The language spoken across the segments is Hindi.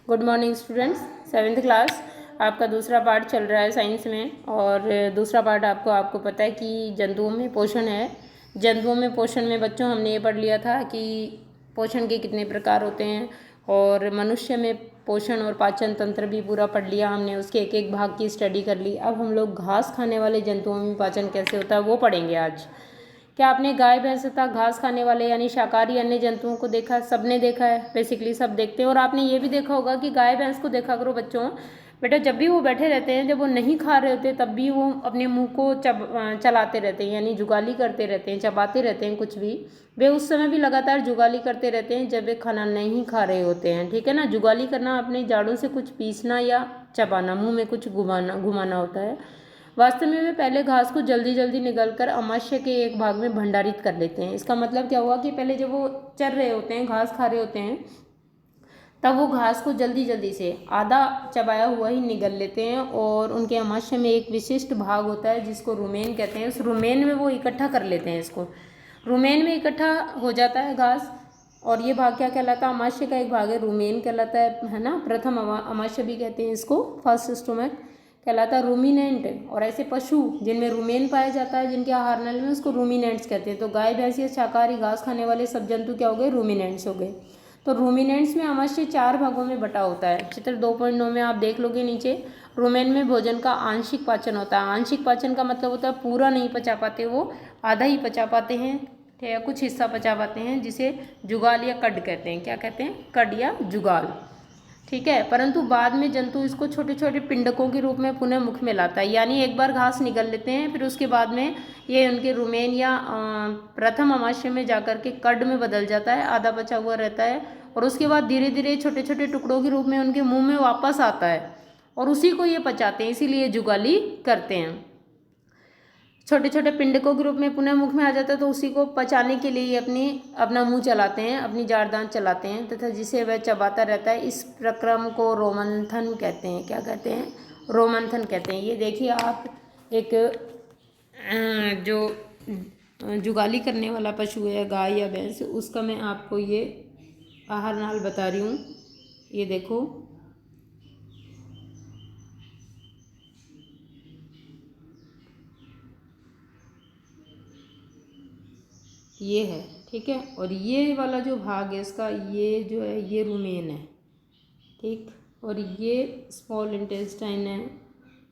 Good morning students. 7th class आपका दूसरा पार्ट चल रहा है साइंस में। और दूसरा पार्ट आपको पता है कि जंतुओं में पोषण है। जंतुओं में पोषण में बच्चों हमने ये पढ़ लिया था कि पोषण के कितने प्रकार होते हैं, और मनुष्य में पोषण और पाचन तंत्र भी पूरा पढ़ लिया हमने, उसके एक एक भाग की स्टडी कर ली। अब हम लोग घास खाने वाले जंतुओं में पाचन कैसे होता है वो पढ़ेंगे आज। क्या आपने गाय भैंस तथा घास खाने वाले यानी शाकाहारी अन्य जंतुओं को देखा? सबने देखा है, बेसिकली सब देखते हैं। और आपने ये भी देखा होगा कि गाय भैंस को देखा करो बच्चों, बेटा जब भी वो बैठे रहते हैं, जब वो नहीं खा रहे होते तब भी वो अपने मुंह को चलाते रहते हैं, यानी जुगाली करते रहते हैं, चबाते रहते हैं कुछ भी। वे उस समय भी लगातार जुगाली करते रहते हैं जब वे खाना नहीं खा रहे होते हैं, ठीक है ना। जुगाली करना अपने जाड़ों से कुछ पीसना या चबाना, मुंह में कुछ घुमाना होता है। वास्तव में वे पहले घास को जल्दी जल्दी निगलकर अमाशय के एक भाग में भंडारित कर लेते हैं। इसका मतलब क्या हुआ कि पहले जब वो चर रहे होते हैं, घास खा रहे होते हैं, तब वो घास को जल्दी जल्दी से आधा चबाया हुआ ही निगल लेते हैं, और उनके अमाशय में एक विशिष्ट भाग होता है जिसको रुमेन कहते हैं। उस रुमेन में वो इकट्ठा कर लेते हैं। इसको रुमेन में इकट्ठा हो जाता है घास, और ये भाग क्या कहलाता है? अमाशय का एक भाग है, रुमेन कहलाता है ना। प्रथम अमाशय भी कहते हैं इसको, फर्स्ट स्टोमक कहलाता है रूमिनेंट। और ऐसे पशु जिनमें रुमेन पाया जाता है, जिनके आहार नल में, उसको रूमिनेंट्स कहते हैं। तो गाय भैंस या शाकाहारी घास खाने वाले सब जंतु क्या हो गए? रूमिनेंट्स हो गए। तो रूमिनेंट्स में अमाशय 4 भागों में बटा होता है। चित्र 2.9 में आप देख लोगे नीचे। रुमेन में भोजन का आंशिक पाचन होता है। आंशिक पाचन का मतलब होता है पूरा नहीं पचा पाते, वो आधा ही पचा पाते हैं, ठीक है, कुछ हिस्सा पचा पाते हैं, जिसे जुगाल या कड कहते हैं। क्या कहते हैं? कड या जुगाल, ठीक है। परंतु बाद में जंतु इसको छोटे छोटे पिंडकों के रूप में पुनः मुख में लाता है, यानी एक बार घास निगल लेते हैं, फिर उसके बाद में ये उनके रुमेन या प्रथम अमाशय में जाकर के कड में बदल जाता है, आधा बचा हुआ रहता है, और उसके बाद धीरे धीरे छोटे छोटे टुकड़ों के रूप में उनके मुंह में वापस आता है, और उसी को ये पचाते हैं, इसीलिए जुगाली करते हैं। छोटे छोटे पिंडकों के रूप में पुनः मुख में आ जाता है, तो उसी को पचाने के लिए अपना मुंह चलाते हैं, अपनी जाड़ दांत चलाते हैं, तथा जिसे वह चबाता रहता है। इस प्रक्रम को रोमंथन कहते हैं। क्या कहते हैं? रोमंथन कहते हैं। ये देखिए आप, एक जो जुगाली करने वाला पशु है, गाय या भैंस, उसका मैं आपको ये आहार नाल बता रही हूँ। ये देखो, ये है, ठीक है। और ये वाला जो भाग है इसका, ये जो है ये रुमेन है, ठीक। और ये स्मॉल इंटेस्टाइन है,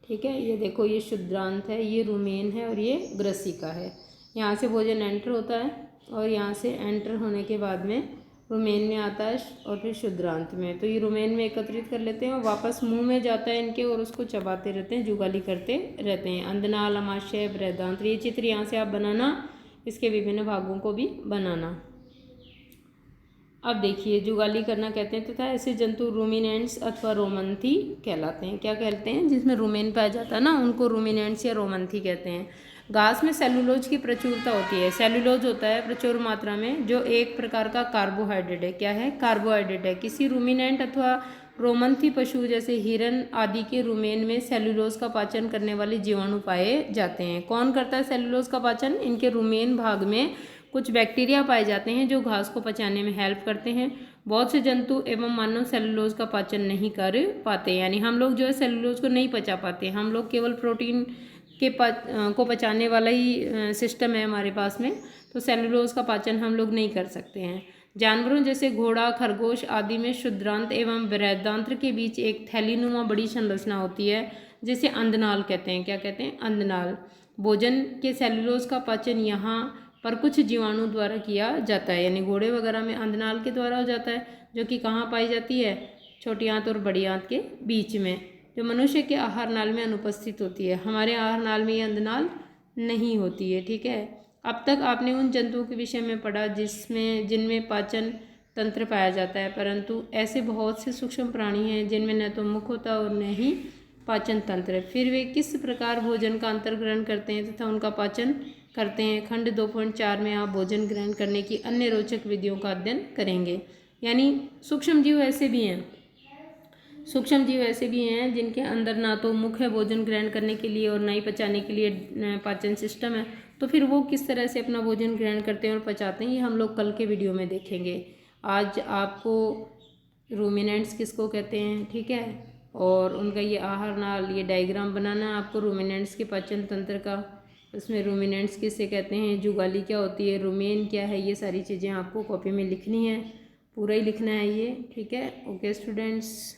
ठीक है। ये देखो, ये शुद्रांत है, ये रुमेन है, और ये ग्रसिका है। यहाँ से भोजन एंटर होता है, और यहाँ से एंटर होने के बाद में रुमेन में आता है, और फिर शुद्रांत में। तो ये रुमेन में एकत्रित कर लेते हैं, और वापस मुंह में जाता है इनके, और उसको चबाते रहते हैं, जुगाली करते रहते हैं। अंधनाल, अमाशय, बृहदांत्र, ये चित्र यहाँ से आप बनाना, इसके विभिन्न भागों को भी बनाना। अब देखिए, जुगाली करना कहते हैं तथा ऐसे जंतु रूमिनेंट्स अथवा रोमंथी कहलाते हैं। क्या कहते हैं? जिसमें रुमेन पाया जाता है ना, उनको रूमिनेंट्स या रोमंथी कहते हैं। घास में सेलुलोज की प्रचुरता होती है। सेलुलोज होता है प्रचुर मात्रा में, जो एक प्रकार का कार्बोहाइड्रेट है। क्या है? कार्बोहाइड्रेट है। किसी रूमिनेंट अथवा रोमंथी पशु जैसे हिरन आदि के रुमेन में सेलुलोज का पाचन करने वाले जीवाणु पाए जाते हैं। कौन करता है सेलुलोज का पाचन? इनके रुमेन भाग में कुछ बैक्टीरिया पाए जाते हैं जो घास को पचाने में हेल्प करते हैं। बहुत से जंतु एवं मानव सेलुलोज का पाचन नहीं कर पाते, यानी हम लोग जो है सेलुलोज को नहीं पचा पाते। हम लोग केवल प्रोटीन को पचाने वाला ही सिस्टम है हमारे पास में, तो सेलुलोज का पाचन हम लोग नहीं कर सकते हैं। जानवरों जैसे घोड़ा, खरगोश आदि में शुद्रांत एवं बृहदांत्र के बीच एक थैलीनुमा बड़ी संरचना होती है, जिसे अंधनाल कहते हैं। क्या कहते हैं? अंधनाल। भोजन के सेलुलोज का पाचन यहाँ पर कुछ जीवाणु द्वारा किया जाता है, यानी घोड़े वगैरह में अंधनाल के द्वारा हो जाता है, जो कि कहाँ पाई जाती है? छोटी आंत और बड़ी आंत के बीच में, जो मनुष्य के आहार नाल में अनुपस्थित होती है। हमारे आहार नाल में ये अंधनाल नहीं होती है, ठीक है। अब तक आपने उन जंतुओं के विषय में पढ़ा जिनमें पाचन तंत्र पाया जाता है, परंतु ऐसे बहुत से सूक्ष्म प्राणी हैं जिनमें न तो मुख होता और न ही पाचन तंत्र। फिर वे किस प्रकार भोजन का अंतर्ग्रहण करते हैं तथा उनका पाचन करते हैं, खंड 2.4 में आप भोजन ग्रहण करने की अन्य रोचक विधियों का अध्ययन करेंगे। यानी सूक्ष्म जीव ऐसे भी हैं, सूक्ष्म जीव ऐसे भी हैं जिनके अंदर ना तो मुख है भोजन ग्रहण करने के लिए, और ना ही पचाने के लिए पाचन सिस्टम है। तो फिर वो किस तरह से अपना भोजन ग्रहण करते हैं और पचाते हैं, ये हम लोग कल के वीडियो में देखेंगे। आज आपको रूमिनेंट्स किसको कहते हैं, ठीक है। और उनका ये आहार नाल, ये डायग्राम बनाना है आपको रूमिनेंट्स के पाचन तंत्र का। उसमें रूमिनेंट्स किसे कहते हैं, जुगाली क्या होती है, रुमेन क्या है, ये सारी चीज़ें आपको कॉपी में लिखनी है, पूरा ही लिखना है ये, ठीक है। Okay students.